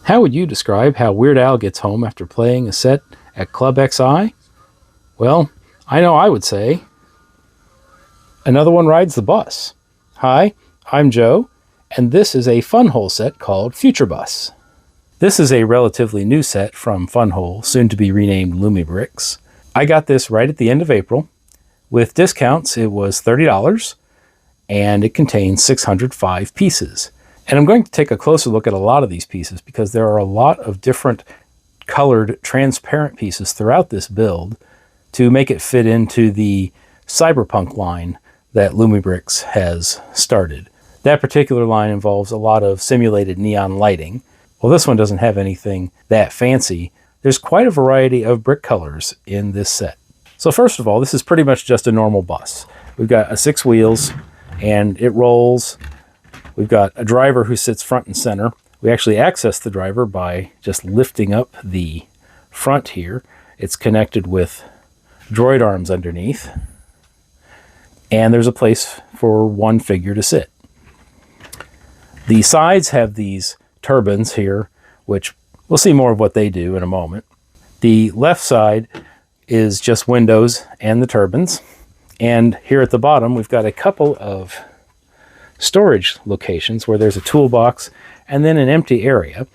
How would you describe how Weird Al gets home after playing a set at Club XI? Well, I know I would say, another one rides the bus. Hi, I'm Joe, and this is a FunWhole set called Future Bus. This is a relatively new set from FunWhole, soon to be renamed Lumibricks. I got this right at the end of April. With discounts, it was $30, and it contains 605 pieces. And I'm going to take a closer look at a lot of these pieces because there are a lot of different colored transparent pieces throughout this build to make it fit into the cyberpunk line that Lumibricks has started. That particular line involves a lot of simulated neon lighting. Well, this one doesn't have anything that fancy. There's quite a variety of brick colors in this set. So first of all, this is pretty much just a normal bus. We've got 6 wheels and it rolls. We've got a driver who sits front and center. We actually access the driver by just lifting up the front here. It's connected with droid arms underneath. And there's a place for one figure to sit. The sides have these turbines here, which we'll see more of what they do in a moment. The left side is just windows and the turbines. And here at the bottom, we've got a couple of storage locations where there's a toolbox and then an empty area.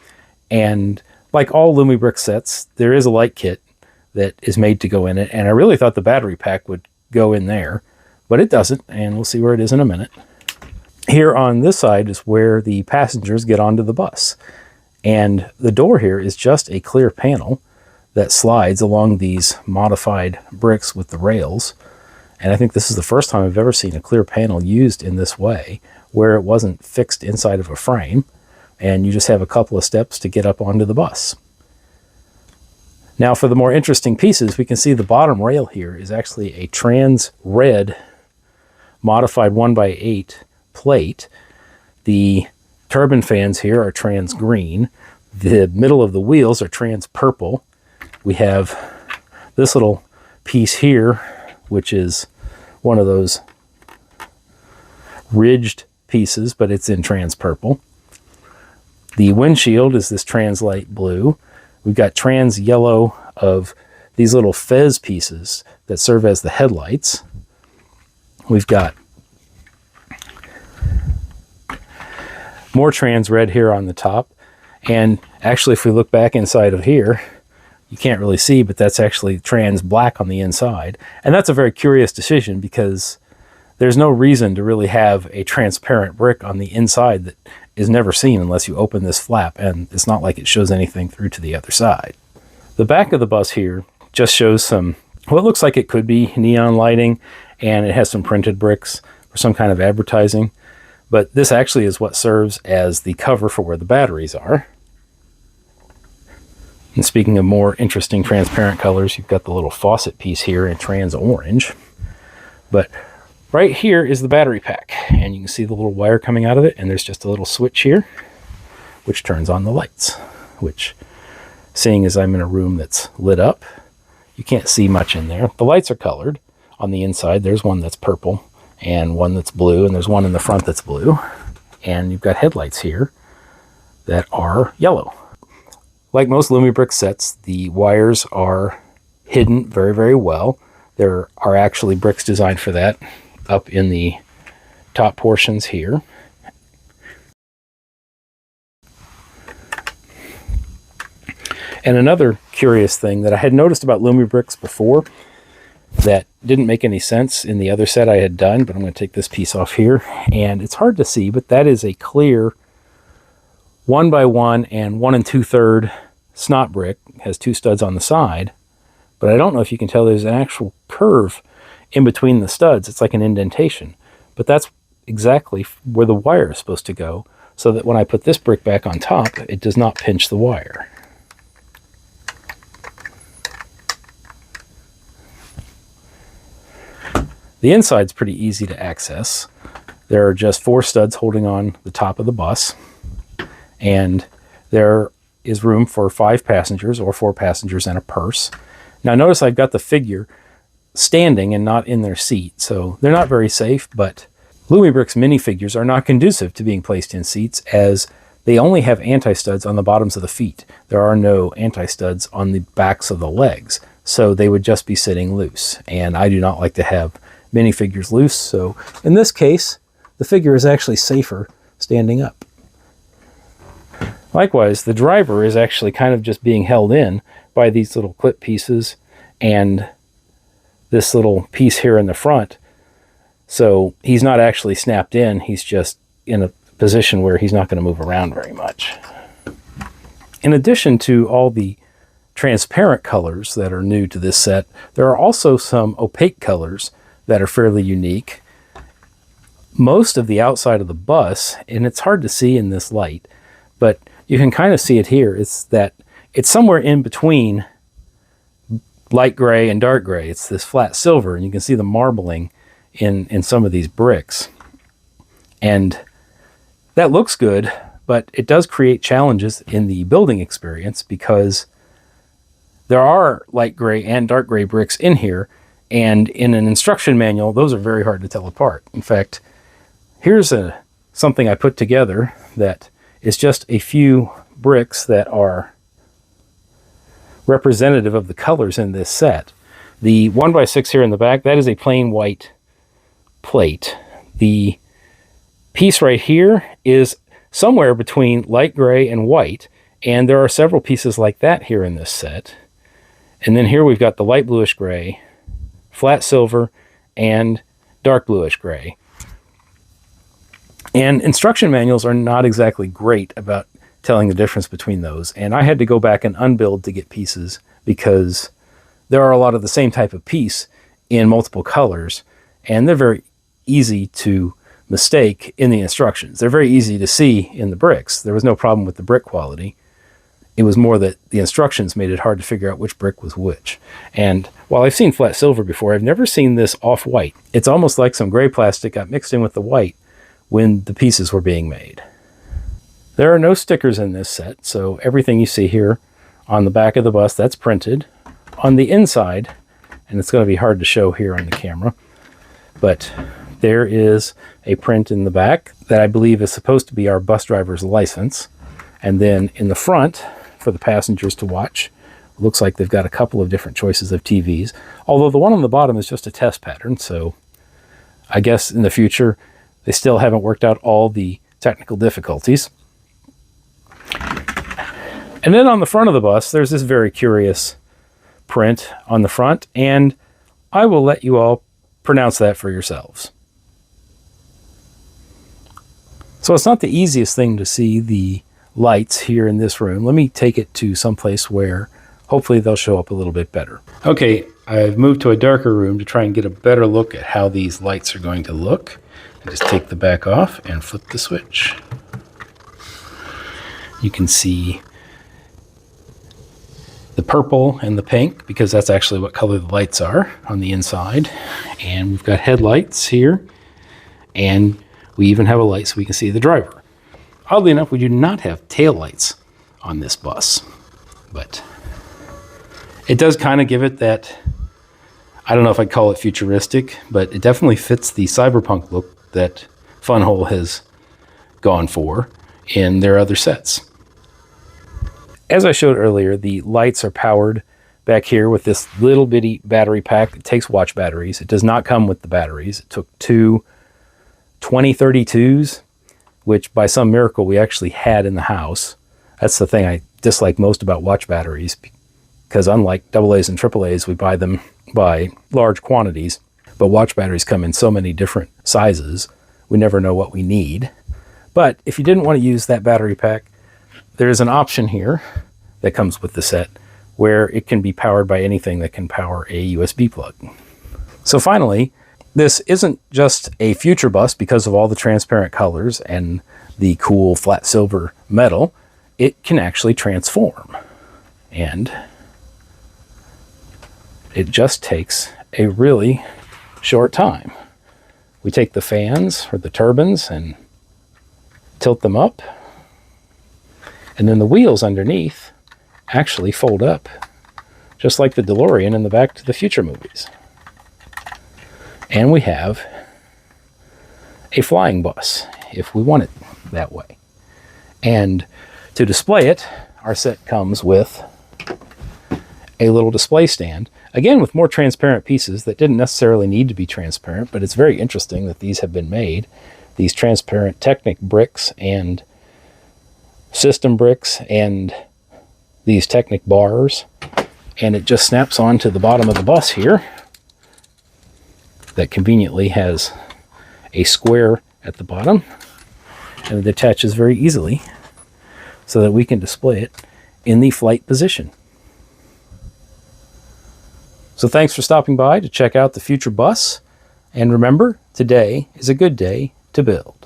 And like all Lumibricks sets, there is a light kit that is made to go in it. And I really thought the battery pack would go in there, but it doesn't. And we'll see where it is in a minute. Here on this side is where the passengers get onto the bus. And the door here is just a clear panel that slides along these modified bricks with the rails. And I think this is the first time I've ever seen a clear panel used in this way, where it wasn't fixed inside of a frame, and you just have a couple of steps to get up onto the bus. Now for the more interesting pieces, we can see the bottom rail here is actually a trans red modified 1x8 plate. The turbine fans here are trans green. The middle of the wheels are trans purple. We have this little piece here, which is one of those ridged pieces, but it's in trans purple. The windshield is this trans light blue. We've got trans yellow of these little fez pieces that serve as the headlights. We've got more trans red here on the top. And actually, if we look back inside of here, you can't really see, but that's actually trans black on the inside. And that's a very curious decision because there's no reason to really have a transparent brick on the inside that is never seen unless you open this flap, and it's not like it shows anything through to the other side. The back of the bus here just shows some, what looks like it could be neon lighting, and it has some printed bricks for some kind of advertising. But this actually is what serves as the cover for where the batteries are. And speaking of more interesting transparent colors, you've got the little faucet piece here in trans orange. But right here is the battery pack, and you can see the little wire coming out of it, and there's just a little switch here which turns on the lights, which, seeing as I'm in a room that's lit up, you can't see much in there. The lights are colored. On the inside there's one that's purple and one that's blue, and there's one in the front that's blue, and you've got headlights here that are yellow. Like most Lumibricks sets, the wires are hidden very, very well. There are actually bricks designed for that up in the top portions here. And another curious thing that I had noticed about Lumibricks before that didn't make any sense in the other set I had done, but I'm going to take this piece off here, and it's hard to see, but that is a clear 1x1 and 1 2/3 snot brick. It has 2 studs on the side, but I don't know if you can tell there's an actual curve in between the studs. It's like an indentation, but that's exactly where the wire is supposed to go, so that when I put this brick back on top, it does not pinch the wire. The inside's pretty easy to access. There are just 4 studs holding on the top of the bus, and there is room for 5 passengers or 4 passengers and a purse. Now notice I've got the figure standing and not in their seat, so they're not very safe, but Lumibricks minifigures are not conducive to being placed in seats, as they only have anti-studs on the bottoms of the feet. There are no anti-studs on the backs of the legs, so they would just be sitting loose. And I do not like to have minifigures loose, so in this case, the figure is actually safer standing up. Likewise, the driver is actually kind of just being held in by these little clip pieces and this little piece here in the front. So he's not actually snapped in, he's just in a position where he's not going to move around very much. In addition to all the transparent colors that are new to this set, there are also some opaque colors that are fairly unique. Most of the outside of the bus, and it's hard to see in this light, but you can kind of see it here, it's somewhere in between light gray and dark gray. It's this flat silver, and you can see the marbling in some of these bricks. And that looks good, but it does create challenges in the building experience because there are light gray and dark gray bricks in here, and in an instruction manual, those are very hard to tell apart. In fact, here's something I put together that is just a few bricks that are representative of the colors in this set. The 1x6 here in the back, that is a plain white plate. The piece right here is somewhere between light gray and white, and there are several pieces like that here in this set. And then here we've got the light bluish gray, flat silver, and dark bluish gray. And instruction manuals are not exactly great about telling the difference between those. And I had to go back and unbuild to get pieces because there are a lot of the same type of piece in multiple colors, and they're very easy to mistake in the instructions. They're very easy to see in the bricks. There was no problem with the brick quality. It was more that the instructions made it hard to figure out which brick was which. And while I've seen flat silver before, I've never seen this off-white. It's almost like some gray plastic got mixed in with the white when the pieces were being made. There are no stickers in this set, so everything you see here on the back of the bus, that's printed. On the inside, and it's going to be hard to show here on the camera, but there is a print in the back that I believe is supposed to be our bus driver's license. And then in the front, for the passengers to watch, looks like they've got a couple of different choices of TVs, although the one on the bottom is just a test pattern, so I guess in the future they still haven't worked out all the technical difficulties. And then on the front of the bus, there's this very curious print on the front, and I will let you all pronounce that for yourselves. So it's not the easiest thing to see the lights here in this room. Let me take it to someplace where hopefully they'll show up a little bit better. Okay, I've moved to a darker room to try and get a better look at how these lights are going to look. I just take the back off and flip the switch. You can see the purple and the pink, because that's actually what color the lights are on the inside. And we've got headlights here, and we even have a light so we can see the driver. Oddly enough, we do not have tail lights on this bus, but it does kind of give it that, I don't know if I'd call it futuristic, but it definitely fits the cyberpunk look that FunWhole has gone for in their other sets. As I showed earlier, the lights are powered back here with this little bitty battery pack. It takes watch batteries. It does not come with the batteries. It took two 2032s, which by some miracle we actually had in the house. That's the thing I dislike most about watch batteries, because unlike AA's and AAA's, we buy them by large quantities, but watch batteries come in so many different sizes, we never know what we need. But if you didn't want to use that battery pack, there's an option here that comes with the set where it can be powered by anything that can power a USB plug. So finally, this isn't just a future bus because of all the transparent colors and the cool flat silver metal. It can actually transform. And it just takes a really short time. We take the fans or the turbines and tilt them up, and then the wheels underneath actually fold up, just like the DeLorean in the Back to the Future movies. And we have a flying bus, if we want it that way. And to display it, our set comes with a little display stand, again with more transparent pieces that didn't necessarily need to be transparent, but it's very interesting that these have been made. These transparent Technic bricks and system bricks and these Technic bars, and it just snaps onto the bottom of the bus here that conveniently has a square at the bottom, and it attaches very easily so that we can display it in the flight position. So thanks for stopping by to check out the future bus, and remember, today is a good day to build.